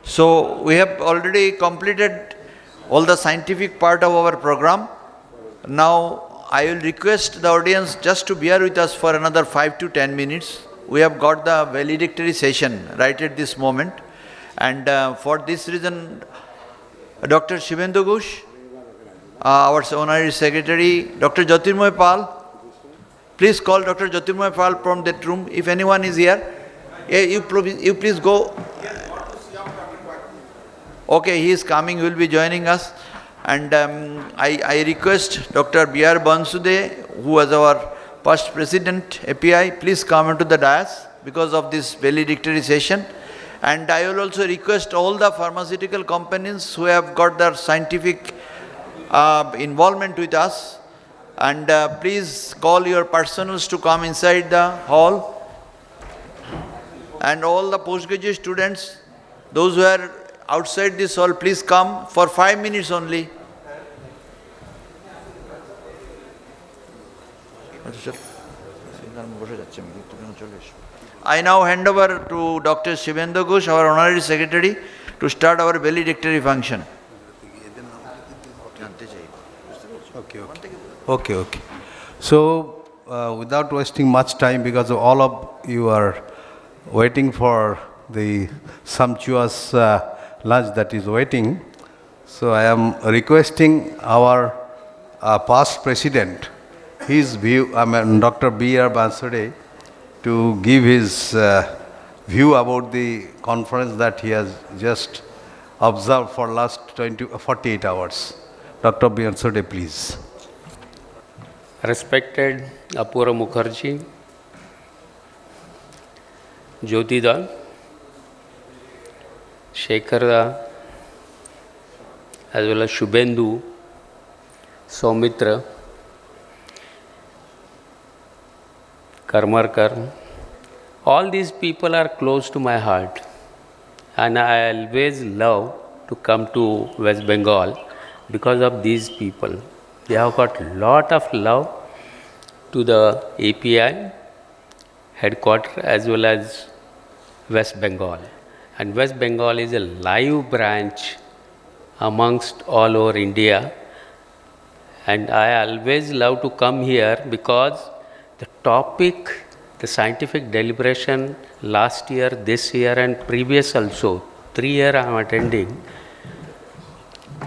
So we have already completed all the scientific part of our program. Now I will request the audience just to bear with us for another 5 to 10 minutes. We have got the valedictory session right at this moment. And for this reason, Dr. Shivendu Ghosh, our Honorary Secretary, Dr. Jyotirmoy Pal, please call Dr. Jyotirmoy Pal from that room if anyone is here. You please go. Okay, he is coming, he will be joining us. And I request Dr. B.R. Bansude, who was our past president, API, please come into the dais because of this valedictory session. And I will also request all the pharmaceutical companies who have got their scientific involvement with us. And please call your personals to come inside the hall. And all the postgraduate students, those who are outside this hall, please come for 5 minutes only. I now hand over to Dr. Shivendu Ghosh, our Honorary Secretary, to start our valedictory function. Okay. So, without wasting much time, because all of you are waiting for the sumptuous lunch that is waiting, so I am requesting our past president, his view, Dr. B.R. Bansude, to give his view about the conference that he has just observed for last 48 hours. Dr. Bansude, please. Respected Apura Mukherjee, Jyotida, Shekhara, as well as Shubhendu, Soumitra, Karmarkar, all these people are close to my heart, and I always love to come to West Bengal because of these people. They have got lot of love to the API headquarters as well as West Bengal. And West Bengal is a live branch amongst all over India. And I always love to come here because the topic, the scientific deliberation last year, this year and previous also, 3 years I am attending,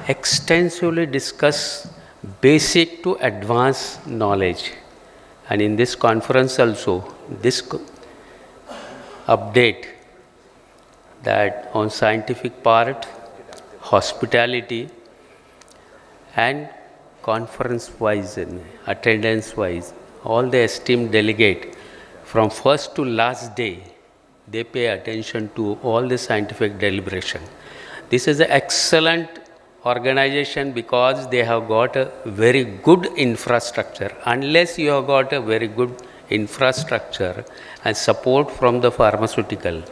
extensively discuss basic to advanced knowledge. And in this conference also, this update that on scientific part, hospitality and conference wise and attendance wise, all the esteemed delegate from first to last day, they pay attention to all the scientific deliberation. This is an excellent organization because they have got a very good infrastructure. Unless you have got a very good infrastructure and support from the pharmaceutical,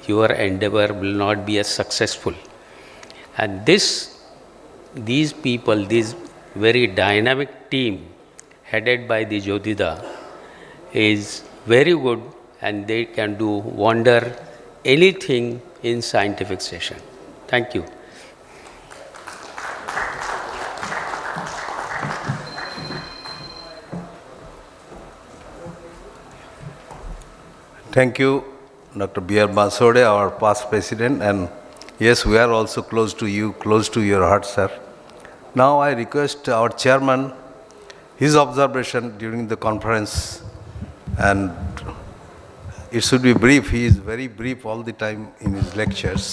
your endeavor will not be as successful. And these people, this very dynamic team headed by the Jyotida is very good, and they can do wonder anything in scientific session. Thank you. Thank you, Dr. B.R. Bansude, our past president, and yes, we are also close to you, close to your heart, sir. Now I request our chairman, his observation during the conference, and it should be brief. He is very brief all the time in his lectures.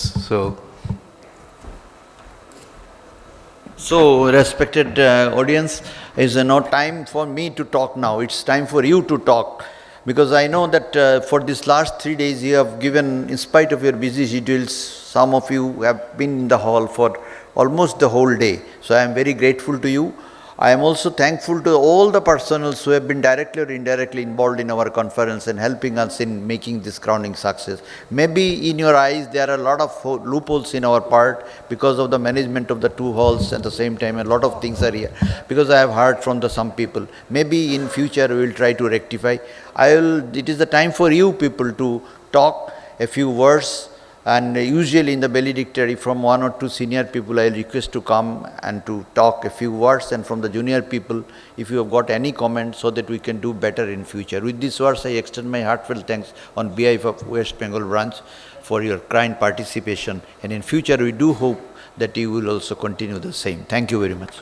So, respected audience, is no time for me to talk now. It's time for you to talk. Because I know that for these last 3 days you have given, in spite of your busy schedules, some of you have been in the hall for almost the whole day. So I am very grateful to you. I am also thankful to all the personals who have been directly or indirectly involved in our conference and helping us in making this crowning success. Maybe in your eyes there are a lot of loopholes in our part because of the management of the two halls. At the same time a lot of things are here because I have heard from some people. Maybe in future we will try to rectify. It is the time for you people to talk a few words And usually in the valedictory, from one or two senior people, I request to come and to talk a few words, and from the junior people, if you have got any comment, so that we can do better in future. With these words, I extend my heartfelt thanks on behalf of West Bengal branch for your kind participation, and in future we do hope that you will also continue the same. Thank you very much.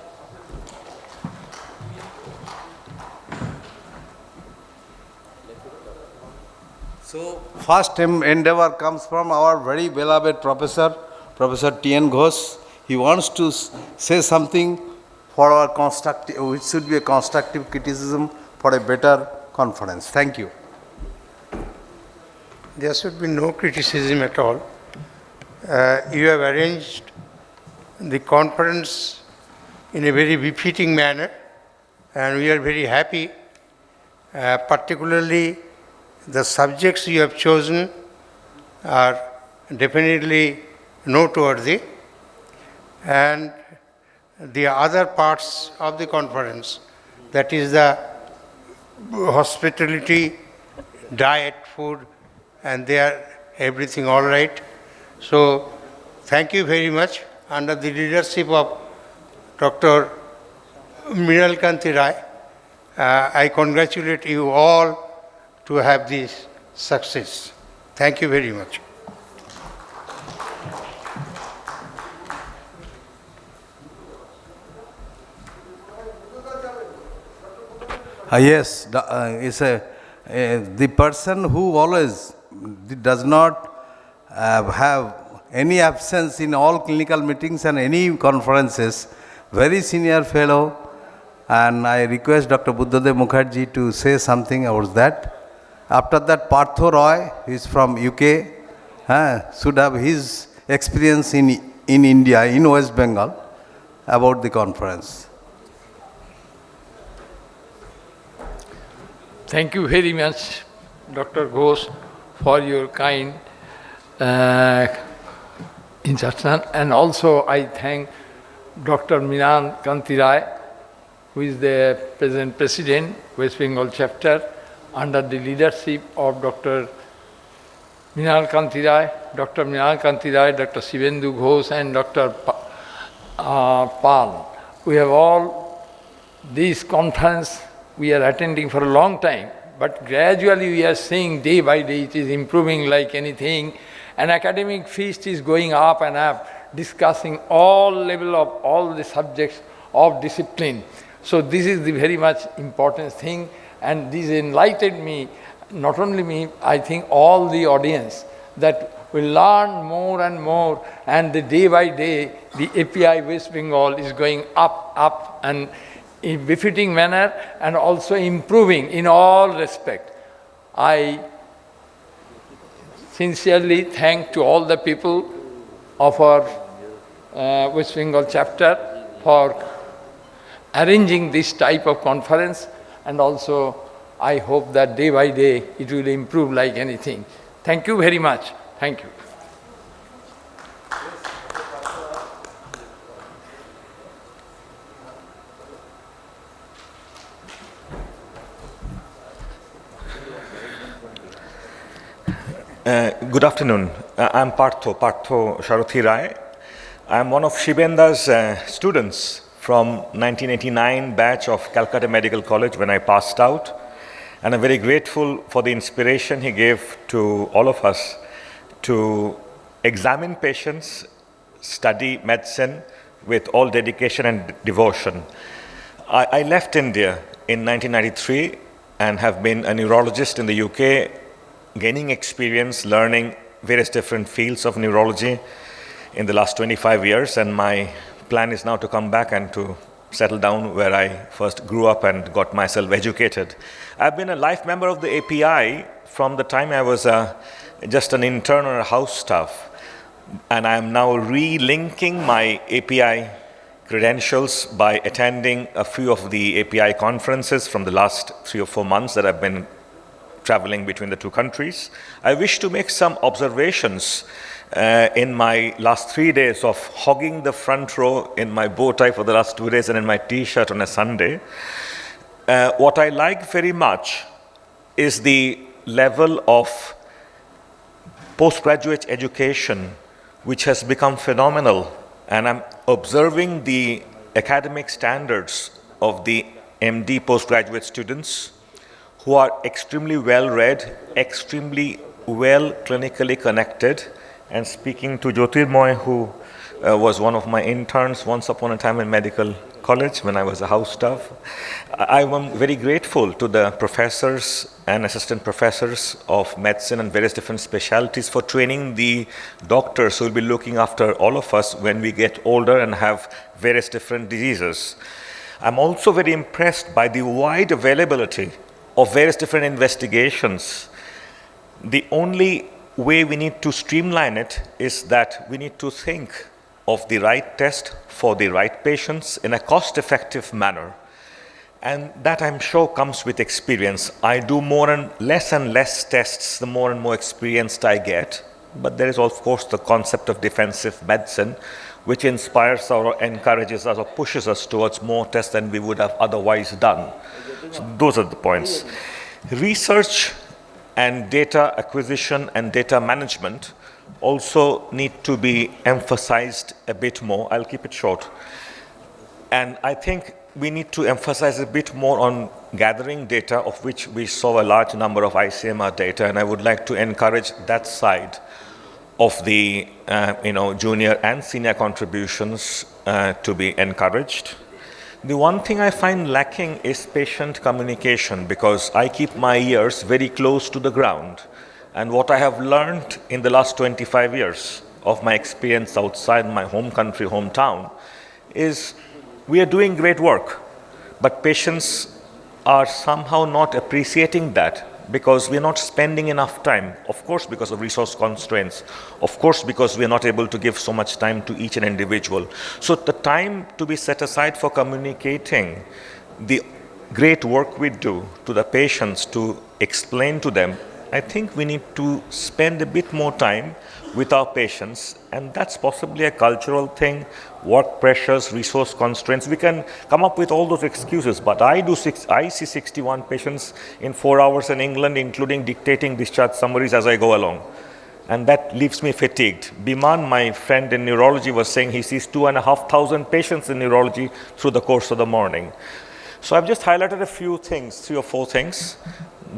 So, first endeavor comes from our very beloved professor, Professor T.N. Ghosh. He wants to say something for our constructive, which should be a constructive criticism for a better conference. Thank you. There should be no criticism at all. You have arranged the conference in a very befitting manner, and we are very happy, particularly the subjects you have chosen are definitely noteworthy, and the other parts of the conference, that is the hospitality, diet, food, and they are everything all right. So thank you very much. Under the leadership of Dr. Mrinal Kanti Rai, I congratulate you all to have this success. Thank you very much. Yes, the person who always does not have any absence in all clinical meetings and any conferences, very senior fellow, and I request Dr. Buddhadev Mukherjee to say something about that. After that, Partho Roy, who is from UK, should have his experience in India, in West Bengal, about the conference. Thank you very much, Dr. Ghosh, for your kind instruction. And also I thank Dr. Mrinal Kanti Rai, who is the present president, West Bengal chapter, under the leadership of Dr. Mrinal Kanti Rai, Dr. Mrinal Kanti Rai, Dr. Shivendu Ghosh, and Dr. Pal. We have all this conference we are attending for a long time, but gradually we are seeing day by day it is improving like anything. An academic feast is going up and up, discussing all level of all the subjects of discipline. So this is the very much important thing, and this enlightened me, not only me, I think all the audience, that we learn more and more, and the day by day the API West Bengal is going up, and in befitting manner, and also improving in all respect. I sincerely thank to all the people of our West Bengal chapter for arranging this type of conference, and also I hope that day by day it will improve like anything. Thank you very much. Thank you. Good afternoon. I'm Partho Sharathi Rai. I'm one of Shibenda's students from 1989 batch of Calcutta Medical College when I passed out. And I'm very grateful for the inspiration he gave to all of us to examine patients, study medicine with all dedication and devotion. I left India in 1993 and have been a neurologist in the UK, gaining experience, learning various different fields of neurology in the last 25 years, and my plan is now to come back and to settle down where I first grew up and got myself educated. I've been a life member of the API from the time I was just an intern or a house staff, and I am now relinking my API credentials by attending a few of the API conferences from the last 3 or 4 months that I've been traveling between the two countries. I wish to make some observations in my last 3 days of hogging the front row in my bow tie for the last 2 days and in my t-shirt on a Sunday. What I like very much is the level of postgraduate education, which has become phenomenal, and I'm observing the academic standards of the MD postgraduate students who are extremely well read, extremely well clinically connected. And speaking to Jyotirmoy, who was one of my interns once upon a time in medical college when I was a house staff, I am very grateful to the professors and assistant professors of medicine and various different specialties for training the doctors who will be looking after all of us when we get older and have various different diseases. I'm also very impressed by the wide availability of various different investigations. The only way we need to streamline it is that we need to think of the right test for the right patients in a cost-effective manner. And that, I'm sure, comes with experience. I do and less tests the more and more experienced I get. But there is, of course, the concept of defensive medicine, which inspires or encourages us or pushes us towards more tests than we would have otherwise done. So those are the points. Research and data acquisition and data management also need to be emphasized a bit more. I'll keep it short. And I think we need to emphasize a bit more on gathering data, of which we saw a large number of ICMR data, and I would like to encourage that side of the junior and senior contributions to be encouraged. The one thing I find lacking is patient communication, because I keep my ears very close to the ground. And what I have learned in the last 25 years of my experience outside my home country, hometown, is we are doing great work, but patients are somehow not appreciating that, because we are not spending enough time, of course because of resource constraints, of course because we are not able to give so much time to each and individual. So the time to be set aside for communicating the great work we do to the patients, to explain to them, I think we need to spend a bit more time with our patients, and that's possibly a cultural thing, work pressures, resource constraints. We can come up with all those excuses, but I see 61 patients in 4 hours in England, including dictating discharge summaries as I go along. And that leaves me fatigued. Biman, my friend in neurology, was saying he sees 2,500 patients in neurology through the course of the morning. So I've just highlighted a few things, 3 or 4 things,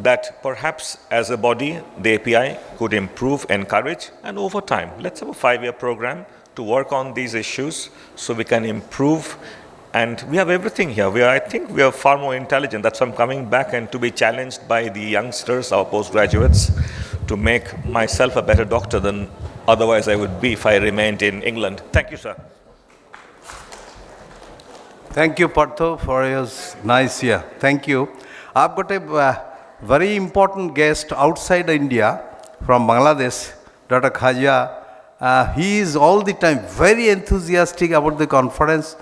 that perhaps as a body, the API could improve, encourage, and over time, let's have a 5-year program to work on these issues so we can improve. And we have everything here. I think we are far more intelligent. That's why I'm coming back and to be challenged by the youngsters, our postgraduates, to make myself a better doctor than otherwise I would be if I remained in England. Thank you, sir. Thank you, Partho, for your nice year. Thank you. I've got a very important guest outside India from Bangladesh, Dr. Khaja. He is all the time very enthusiastic about the conference,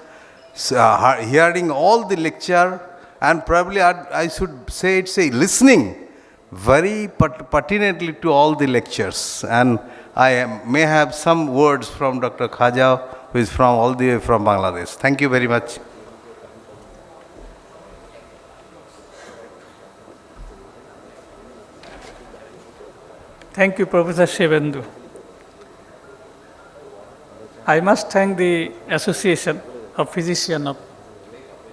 hearing all the lecture, and probably I should say it's a listening very pertinently to all the lectures. And I may have some words from Dr. Khaja, who is from all the way from Bangladesh. Thank you very much. Thank you, Professor Shivendu. I must thank the Association of Physicians of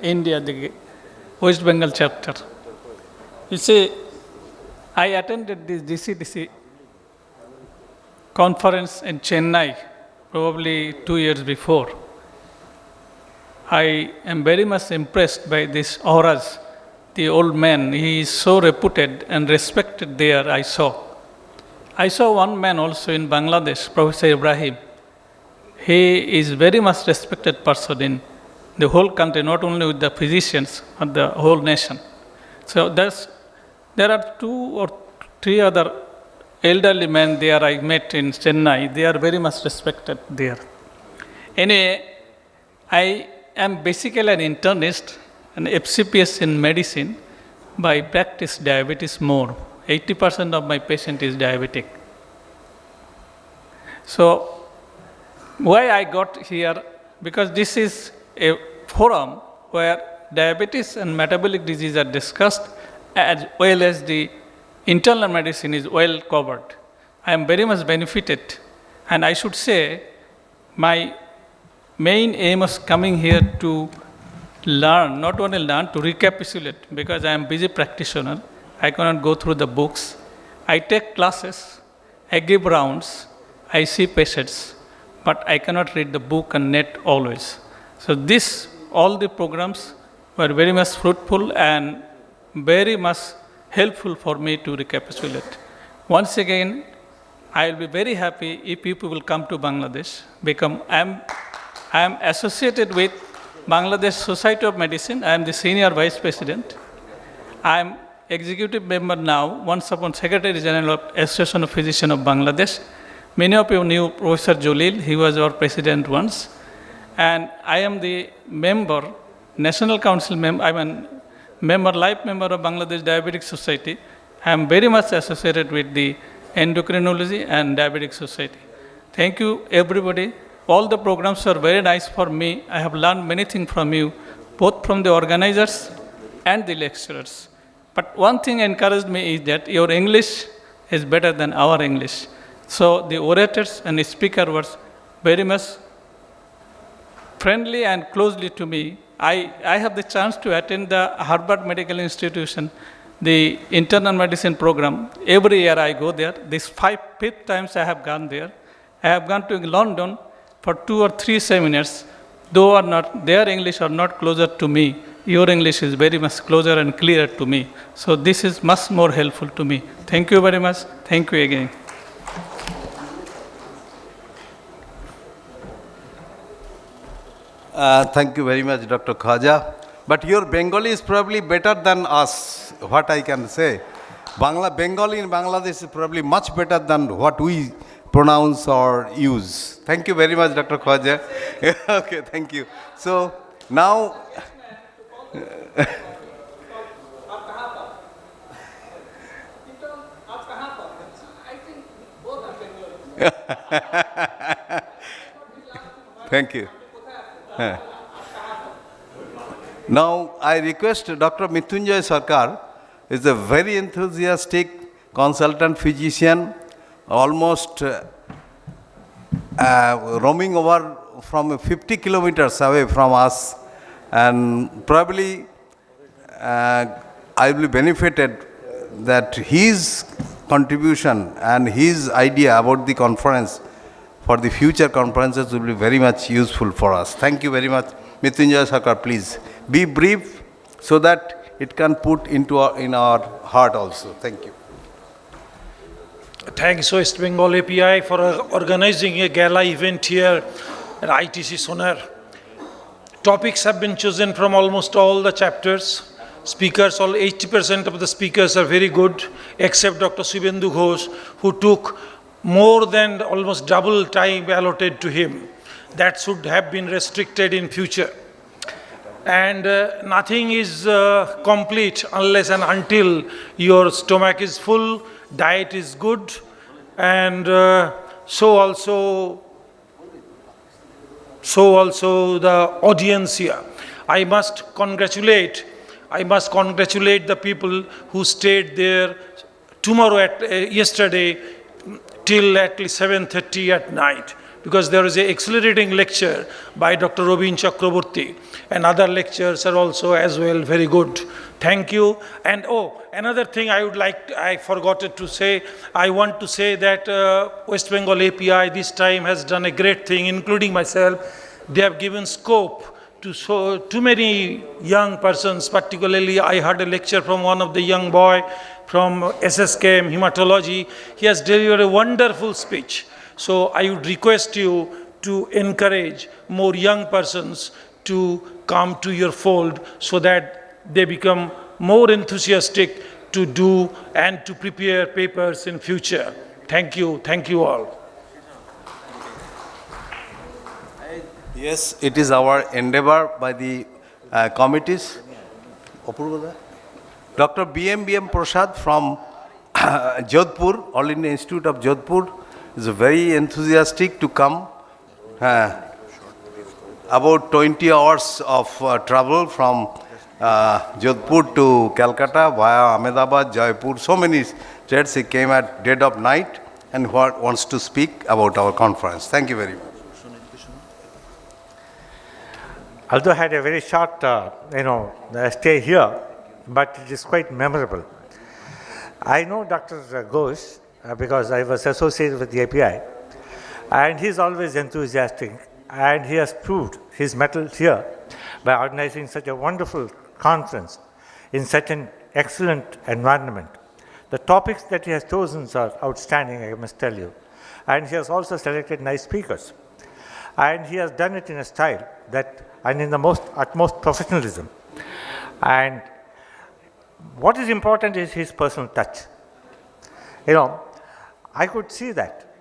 India, the West Bengal chapter. You see, I attended this GCDC conference in Chennai probably 2 years before. I am very much impressed by this auras. The old man, he is so reputed and respected there, I saw. I saw one man also in Bangladesh, Professor Ibrahim. He is very much respected person in the whole country, not only with the physicians, but the whole nation. So there are 2 or 3 other elderly men there I met in Chennai. They are very much respected there. Anyway, I am basically an internist, an FCPS in medicine, by practice diabetes more. 80% of my patient is diabetic. So, why I got here? Because this is a forum where diabetes and metabolic disease are discussed, as well as the internal medicine is well covered. I am very much benefited. And I should say, my main aim is coming here to learn, not only learn, to recapitulate, because I am busy practitioner. I cannot go through the books. I take classes, I give rounds, I see patients, but I cannot read the book and net always. So all the programs were very much fruitful and very much helpful for me to recapitulate. Once again, I will be very happy if people will come to Bangladesh, because I am associated with Bangladesh Society of Medicine. I am the senior vice president. I am executive member now, once upon Secretary General of Association of Physicians of Bangladesh. Many of you knew Professor Jalil, he was our president once. And I am the member, National Council member, life member of Bangladesh Diabetic Society. I am very much associated with the Endocrinology and Diabetic Society. Thank you, everybody. All the programs were very nice for me. I have learned many things from you, both from the organizers and the lecturers. But one thing encouraged me is that your English is better than our English. So the orators and the speaker were very much friendly and closely to me. I have the chance to attend the Harvard Medical Institution, the internal medicine program. Every year I go there. This fifth times I have gone there. I have gone to London for 2 or 3 seminars. Though their English are not closer to me, your English is very much closer and clearer to me. So this is much more helpful to me. Thank you very much. Thank you again. Thank you very much, Dr. Khaja. But your Bengali is probably better than us, what I can say. Bengali in Bangladesh is probably much better than what we pronounce or use. Thank you very much, Dr. Khaja. Okay, thank you. So now, thank you. Now, I request Dr. Mrityunjay Sarkar is a very enthusiastic consultant physician, almost roaming over from 50 kilometers away from us, and probably I will be benefited that his contribution and his idea about the conference for the future conferences will be very much useful for us. Thank you very much. Mrityunjay Sarkar, please be brief so that it can put in our heart also. Thank you. Thanks West Bengal API for organizing a gala event here at ITC Sonar. Topics have been chosen from almost all the chapters. Speakers, all 80% of the speakers are very good, except Dr. Subhendu Ghosh, who took more than almost double time allotted to him. That should have been restricted in future. And nothing is complete unless and until your stomach is full, diet is good, and so also the audience here. I must congratulate the people who stayed there yesterday till at least 7:30 at night, because there is an accelerating lecture by Dr. Robin Chakraborty, and other lectures are also as well very good. Thank you. And another thing I forgot to say, I want to say that West Bengal API this time has done a great thing, including myself. They have given scope to too many young persons. Particularly, I heard a lecture from one of the young boy from SSKM Hematology. He has delivered a wonderful speech. So I would request you to encourage more young persons to come to your fold so that they become more enthusiastic to do and to prepare papers in future. Thank you all. Yes, it is our endeavor by the committees. Dr. B.M. Prasad from Jodhpur, All India Institute of Jodhpur, is very enthusiastic to come. About 20 hours of travel from Jodhpur to Kolkata via Ahmedabad, Jaipur, so many states. He came at dead of night and who wants to speak about our conference. Thank you very much. Although I had a very short, stay here, but it is quite memorable. I know Dr. Ghosh because I was associated with the API, and he's always enthusiastic, and he has proved his mettle here by organizing such a wonderful conference in such an excellent environment. The topics that he has chosen are outstanding, I must tell you, and he has also selected nice speakers. And he has done it in a style that, and in the utmost professionalism. And what is important is his personal touch. I could see that,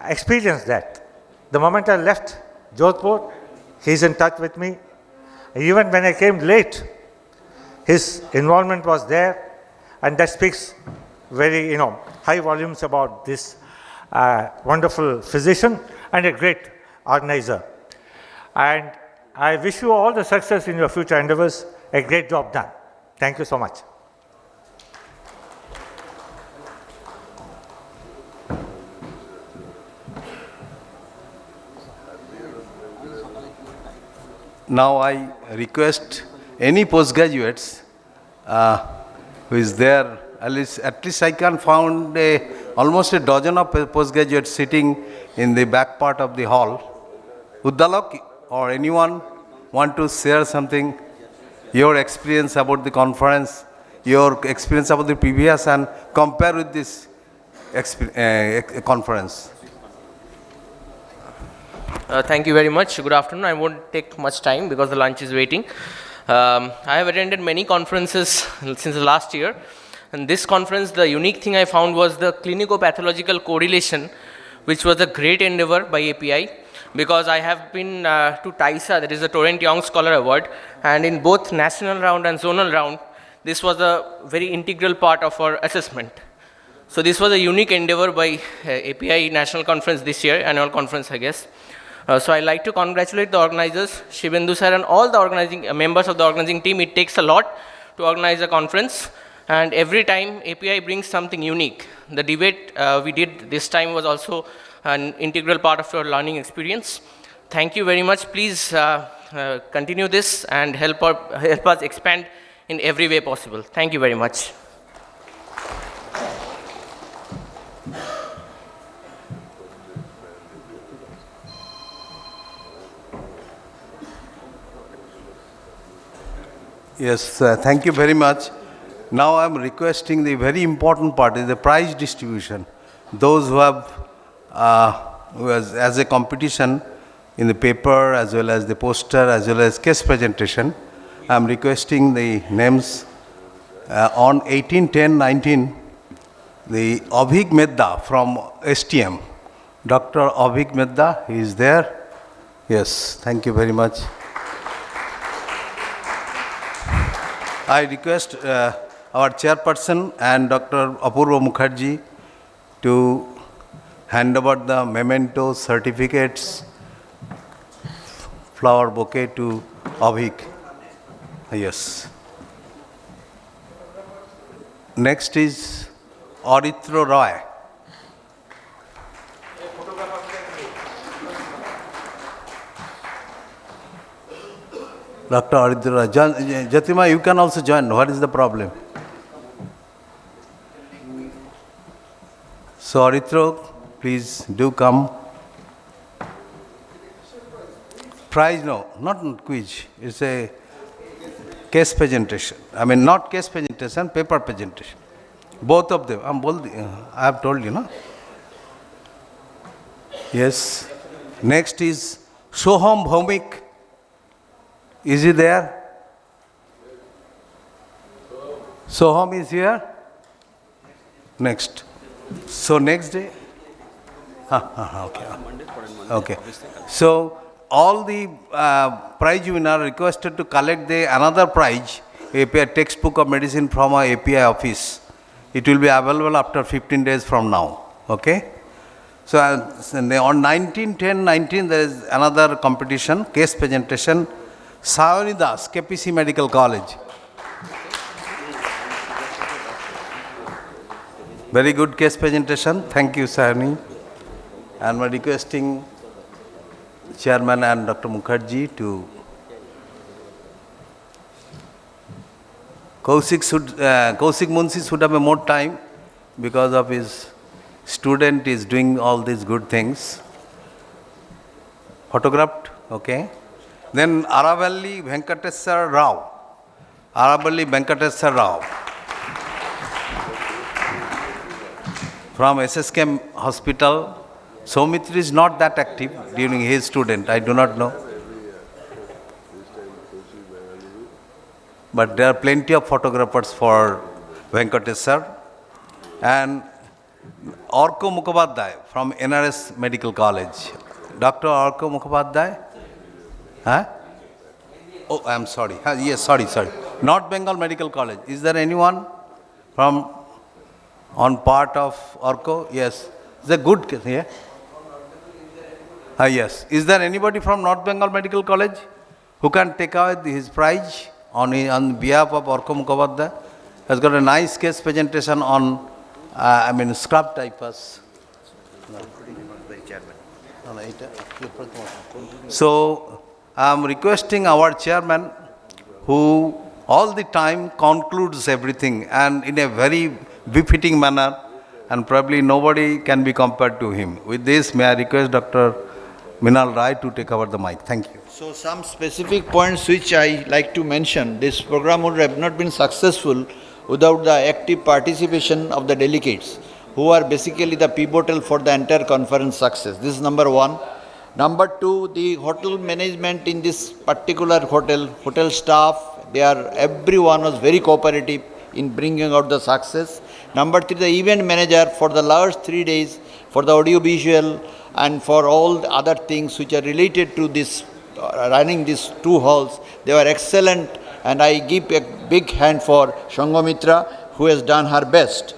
experience that. The moment I left Jodhpur, he's in touch with me. Even when I came late, his involvement was there, and that speaks very, high volumes about this wonderful physician and a great organizer. And I wish you all the success in your future endeavors. A great job done. Thank you so much. Now I request any postgraduates who is there, at least I can find almost a dozen of postgraduates sitting in the back part of the hall. Uddalak or anyone want to share something, your experience about the conference, your experience about the previous, and compare with this conference? Thank you very much. Good afternoon. I won't take much time because the lunch is waiting. I have attended many conferences since the last year. And this conference, the unique thing I found was the clinico-pathological correlation, which was a great endeavor by API. Because I have been to TISA, that is the Torrent Young Scholar Award, and in both national round and zonal round, this was a very integral part of our assessment. So this was a unique endeavor by API National Conference this year, annual conference, I guess. So I'd like to congratulate the organizers, Shibendu sir, and all the organizing members of the organizing team. It takes a lot to organize a conference, and every time API brings something unique. The debate we did this time was also an integral part of your learning experience. Thank you very much. Please continue this and help us expand in every way possible. Thank you very much. Yes, thank you very much. Now I am requesting the very important part is the prize distribution. Those who have, as a competition in the paper as well as the poster as well as case presentation, I am requesting the names on 18-10-19, the Abhig Medda from STM. Dr. Abhig Medda, he is there. Yes, thank you very much. I request our chairperson and Dr. Apurva Mukherjee to hand over the mementos, certificates, flower bouquet to Abhig. Yes. Next is Aritra Roy. Dr. Aritra, Jatima, you can also join. What is the problem? So Aritra, please do come. Prize, no, not quiz. It's a case presentation. I mean, not case presentation, paper presentation. Both of them. I have told you, no? Yes. Next is Soham Bhaumik. Is he there? Soham is here? Next. So next day? Okay. Okay. So all the prize winner are requested to collect another prize, API textbook of medicine from our API office. It will be available after 15 days from now. Okay? So on 19-10-19 there is another competition, case presentation. Sayoni Das, KPC Medical College. Very good case presentation. Thank you, Sahani. And we're requesting Chairman and Dr. Mukherjee to Kaushik Munshi should have more time because of his student is doing all these good things. Photographed, okay. Then Aravalli Venkateswar Rao. Aravalli Venkateswar Rao. From SSK Hospital. Saumitri is not that active during his student, I do not know. But there are plenty of photographers for Venkateswar. And Orko Mukhopadhyay from NRS Medical College. Dr. Orko Mukhopadhyay? Huh? Oh, I'm sorry. Yes, sorry. North Bengal Medical College. Is there anyone from on part of Orko? Yes. It's a good case, yeah? Yes. Is there anybody from North Bengal Medical College who can take away his prize on behalf of Orko Mukhopadhyay? Has got a nice case presentation on, scrub typhus. So, I am requesting our chairman, who all the time concludes everything and in a very befitting manner, and probably nobody can be compared to him. With this, may I request Dr. Minal Rai to take over the mic. Thank you. So some specific points which I like to mention. This program would have not been successful without the active participation of the delegates, who are basically the pivotal for the entire conference success. This is number one. Number two, the hotel management in this particular hotel staff, everyone was very cooperative in bringing out the success. Number three, the event manager for the last 3 days, for the audiovisual and for all the other things which are related to this, running these 2 halls, they were excellent, and I give a big hand for Shanghamitra, who has done her best.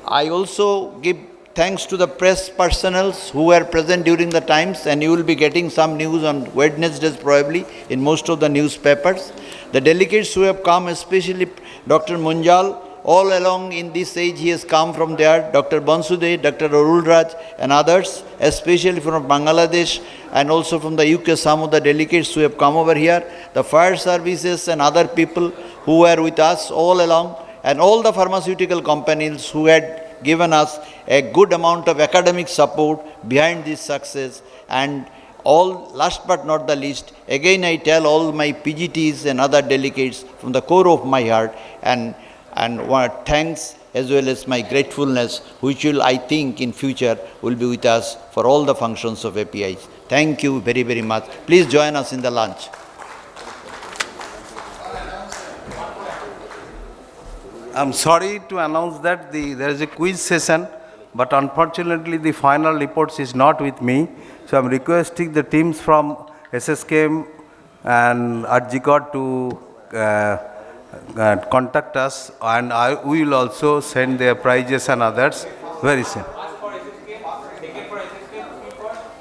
I also give thanks to the press personnels who were present during the times, and you will be getting some news on Wednesdays probably in most of the newspapers. The delegates who have come, especially Dr. Munjal, all along in this age he has come from there, Dr. Bansude, Dr. Arul Raj and others, especially from Bangladesh and also from the UK, some of the delegates who have come over here, the fire services and other people who were with us all along, and all the pharmaceutical companies who had given us a good amount of academic support behind this success. And all, last but not the least, again I tell all my PGTs and other delegates from the core of my heart and thanks as well as my gratefulness, which will, I think, in future will be with us for all the functions of APIs. Thank you very, very much. Please join us in the lunch. I'm sorry to announce that there is a quiz session, but unfortunately the final reports is not with me. So I'm requesting the teams from SSKM and RGCOT to contact us, and we will also send their prizes and others very soon.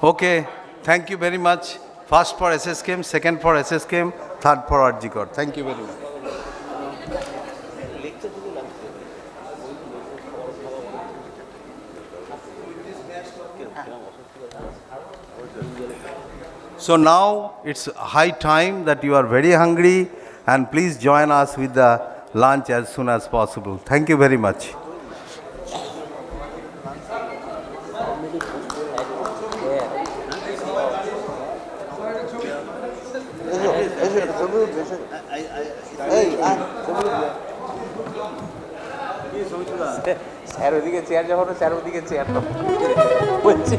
Okay, thank you very much. First for SSKM, second for SSKM, third for RGCOT. Thank you very much. So now it's high time that you are very hungry, and please join us with the lunch as soon as possible. Thank you very much. Sir ওদিকে chair যখন sir ওদিকে chair তো বলছি